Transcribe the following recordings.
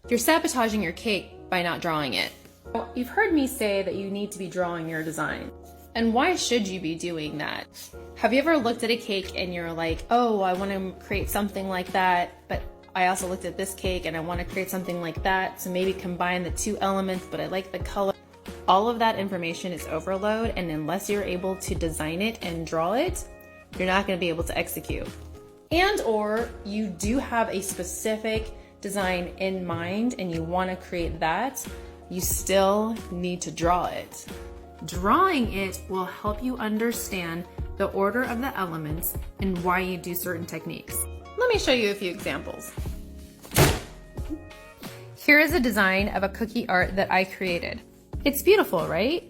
You're sabotaging your cake by not drawing it. Well, you've heard me say that you need to be drawing your design. And why should you be doing that? Have you ever looked at a cake and you're like, oh, I want to create something like that, but I also looked at this cake and I want to create something like that, so maybe combine the two elements, but I like the color. All of that information is overload, and unless you're able to design it and draw it, you're not going to be able to execute. And or you do have a specific design in mind and you want to create that, you still need to draw it. Drawing it will help you understand the order of the elements and why you do certain techniques. Let me show you a few examples. Here is a design of a cookie art that I created. It's beautiful, right?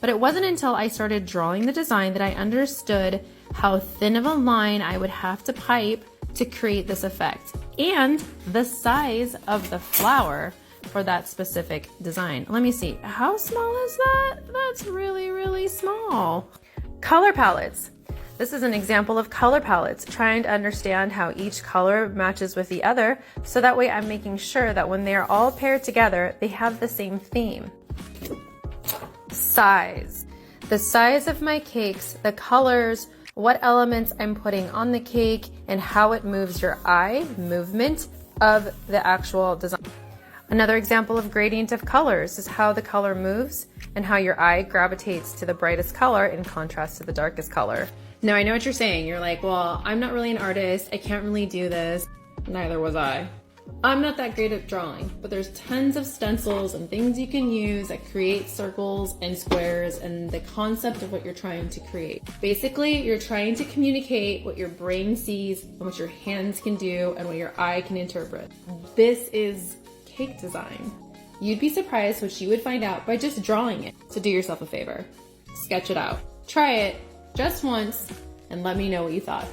But it wasn't until I started drawing the design that I understood how thin of a line I would have to pipe to create this effect, and the size of the flower for that specific design. Let me see, how small is that? That's really, really small. Color palettes. This is an example of color palettes, trying to understand how each color matches with the other, so that way I'm making sure that when they're all paired together, they have the same theme. Size. The size of my cakes, the colors, what elements I'm putting on the cake, and how it moves your eye movement of the actual design. Another example of gradient of colors is how the color moves and how your eye gravitates to the brightest color in contrast to the darkest color. Now I know what you're saying. You're like, well, I'm not really an artist. I can't really do this. Neither was I. I'm not that great at drawing, but there's tons of stencils and things you can use that create circles and squares and the concept of what you're trying to create. Basically, you're trying to communicate what your brain sees and what your hands can do and what your eye can interpret. This is cake design. You'd be surprised what you would find out by just drawing it. So do yourself a favor. Sketch it out. Try it just once and let me know what you thought.